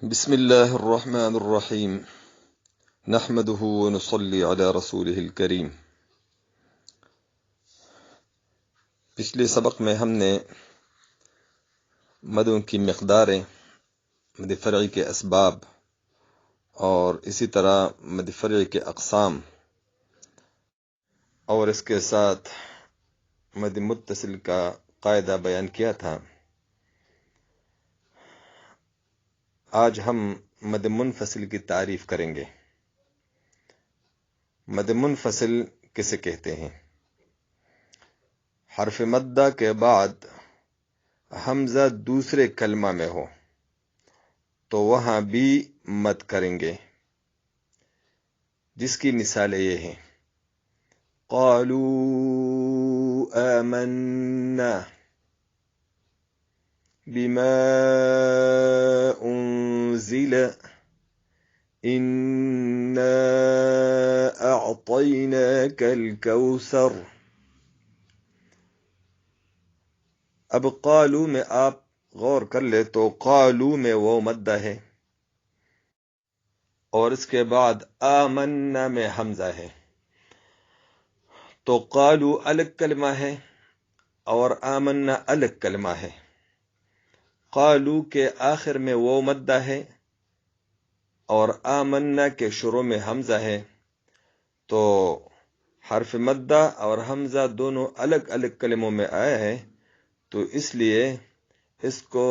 بسم الله الرحمن الرحيم نحمده ونصلي على رسوله الكريم۔ پچھلے سبق میں ہم نے مدوں کی مقداریں، مد فرعی کے اسباب اور اسی طرح مد فرعی کے اقسام اور اس کے ساتھ مد متصل کا قاعدہ بیان کیا تھا۔ آج ہم مد منفصل کی تعریف کریں گے۔ مد منفصل کسے کہتے ہیں؟ حرف مدہ کے بعد حمزہ دوسرے کلمہ میں ہو تو وہاں بھی مد کریں گے، جس کی مثالیں یہ ہیں: قالوا آمنا بما انزل انا اعطیناک الکوثر۔ اب قالو میں آپ غور کر لے تو قالو میں وہ مدہ ہے اور اس کے بعد آمنا میں حمزہ ہے، تو قالو الگ کلمہ ہے اور آمنا الگ کلمہ ہے۔ قالو کے آخر میں وہ مدہ ہے اور آمنا کے شروع میں حمزہ ہے، تو حرف مدہ اور حمزہ دونوں الگ الگ کلموں میں آیا ہے، تو اس لیے اس کو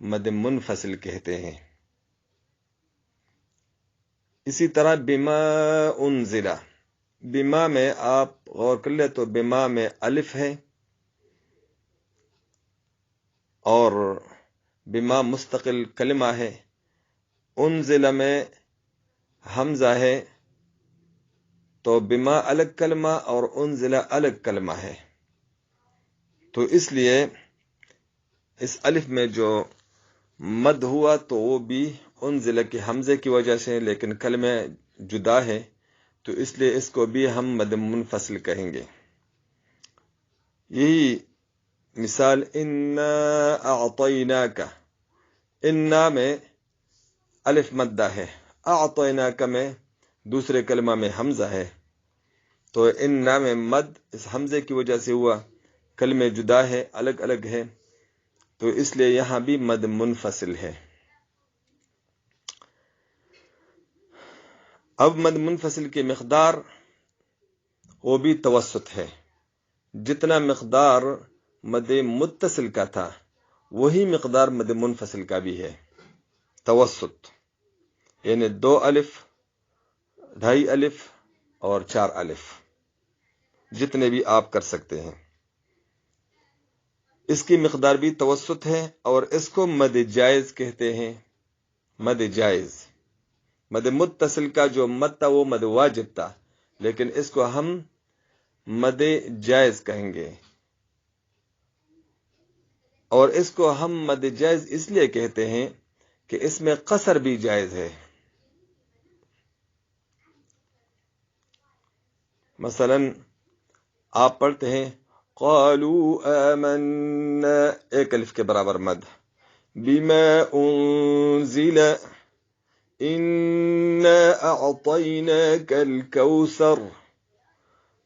مد منفصل کہتے ہیں۔ اسی طرح بما انزلہ، بما میں آپ غور کر لیں تو بما میں الف ہے اور بما مستقل کلمہ ہے، انزلہ میں حمزہ ہے، تو بما الگ کلمہ اور انزلہ الگ کلمہ ہے، تو اس لیے اس الف میں جو مد ہوا تو وہ بھی انزلہ کے حمزے کی وجہ سے، لیکن کلمہ جدا ہے، تو اس لیے اس کو بھی ہم مد منفصل کہیں گے۔ یہی مثال انا اعطیناک، انا میں الف مدہ ہے، اعطیناک میں دوسرے کلمہ میں حمزہ ہے، تو انا میں مد اس حمزے کی وجہ سے ہوا، کلمہ جدا ہے، الگ الگ ہے، تو اس لیے یہاں بھی مد منفصل ہے۔ اب مد منفصل کی مقدار وہ بھی توسط ہے، جتنا مقدار مد متصل کا تھا وہی مقدار مد منفصل کا بھی ہے۔ توسط یعنی 2 الف، 2.5 الف اور 4 الف، جتنے بھی آپ کر سکتے ہیں، اس کی مقدار بھی توسط ہے اور اس کو مد جائز کہتے ہیں۔ مد جائز، مد متصل کا جو مد تھا وہ مد واجب تھا، لیکن اس کو ہم مد جائز کہیں گے، اور اس کو ہم مد جائز اس لیے کہتے ہیں کہ اس میں قصر بھی جائز ہے۔ مثلا آپ پڑھتے ہیں قالوا آمنا، 1 الف کے برابر مد، بما انزل انا اعطیناک الکوثر،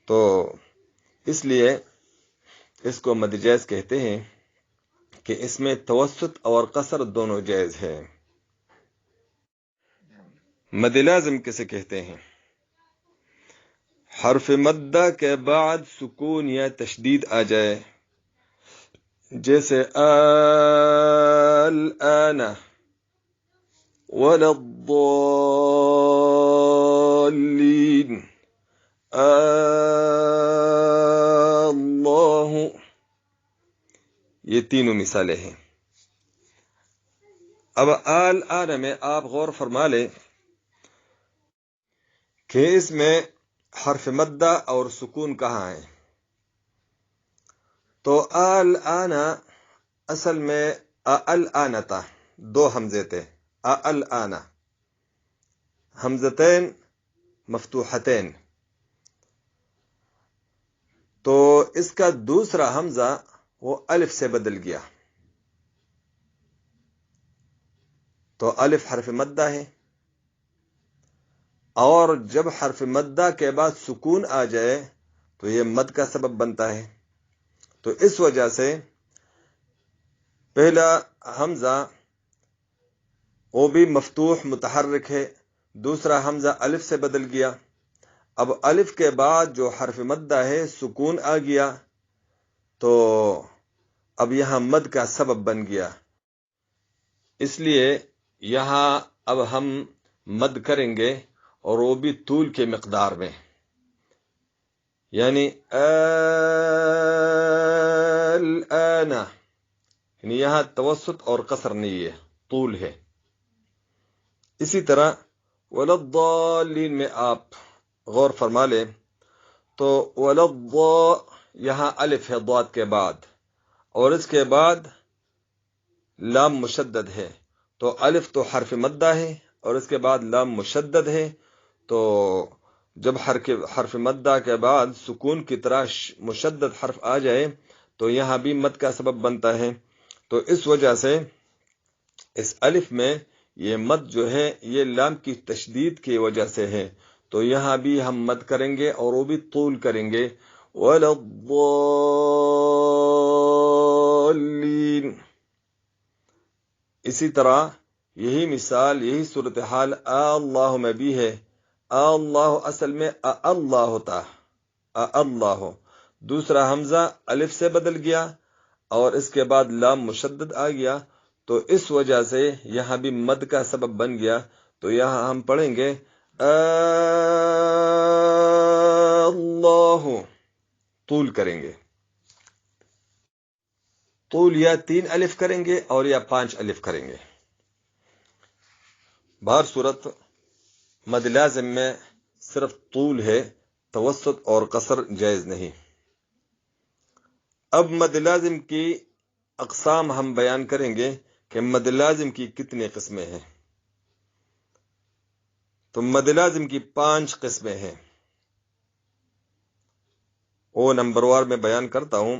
تو اس لیے اس کو مد جائز کہتے ہیں کہ اس میں توسط اور قصر دونوں جائز ہے۔ مد لازم کسے کہتے ہیں؟ حرف مدہ کے بعد سکون یا تشدید آ جائے، جیسے الآن ولا الضالین، اللہ، یہ تینوں مثالیں ہیں۔ اب الآن میں آپ غور فرما لیں کہ اس میں حرف مدہ اور سکون کہاں ہے، تو الآن اصل میں الآن تھا، 2 حمزے تھے، الآن حمزتین مفتوحتین، تو اس کا دوسرا حمزہ وہ الف سے بدل گیا، تو الف حرف مدہ ہے، اور جب حرف مدہ کے بعد سکون آ جائے تو یہ مد کا سبب بنتا ہے۔ تو اس وجہ سے پہلا حمزہ وہ بھی مفتوح متحرک ہے، دوسرا حمزہ الف سے بدل گیا۔ اب الف کے بعد جو حرف مدہ ہے سکون آ گیا تو اب یہاں مد کا سبب بن گیا، اس لیے یہاں اب ہم مد کریں گے، اور وہ بھی طول کے مقدار میں، یعنی الآن، یعنی یہاں توسط اور قصر نہیں ہے، طول ہے۔ اسی طرح وللضالین میں آپ غور فرما لیں تو وللضا یہاں الف ہے ضاد کے بعد، اور اس کے بعد لام مشدد ہے، تو الف تو حرف مدہ ہے اور اس کے بعد لام مشدد ہے، تو جب حرف مدہ کے بعد سکون کی طرح مشدد حرف آ جائے تو یہاں بھی مد کا سبب بنتا ہے۔ تو اس وجہ سے اس الف میں یہ مد جو ہے یہ لام کی تشدید کی وجہ سے ہے، تو یہاں بھی ہم مد کریں گے اور وہ بھی طول کریں گے، وَلَضَّالِّينَ۔ اسی طرح یہی مثال، یہی صورتحال اللہ میں بھی ہے۔ اللہ اصل میں اللہ ہوتا، اللہ، دوسرا حمزہ الف سے بدل گیا اور اس کے بعد لام مشدد آ گیا، تو اس وجہ سے یہاں بھی مد کا سبب بن گیا، تو یہاں ہم پڑھیں گے اللہ، طول کریں گے، طول یا 3 الف کریں گے اور یا 5 الف کریں گے۔ بہر صورت مد لازم میں صرف طول ہے، توسط اور قصر جائز نہیں۔ اب مد لازم کی اقسام ہم بیان کریں گے کہ مد لازم کی کتنی قسمیں ہیں۔ تو مد لازم کی 5 قسمیں ہیں، وہ نمبر وار میں بیان کرتا ہوں۔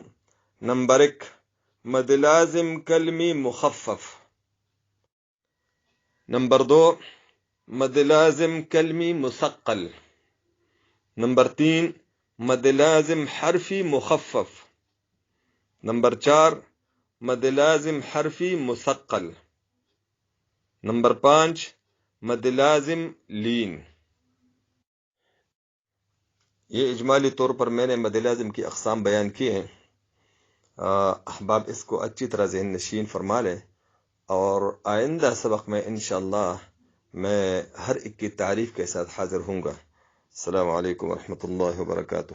نمبر 1 مد لازم کلمی مخفف، نمبر 2 مد لازم کلمی مثقل، نمبر 3 مد لازم حرفی مخفف، نمبر 4 مد لازم حرفی مثقل، نمبر 5 مد لازم لین۔ یہ اجمالی طور پر میں نے مد لازم کی اقسام بیان کی ہیں، احباب اس کو اچھی طرح ذہن نشین فرما لیں، اور آئندہ سبق میں انشاءاللہ میں ہر ایک کی تعریف کے ساتھ حاضر ہوں گا۔ السلام علیکم ورحمۃ اللہ وبرکاتہ۔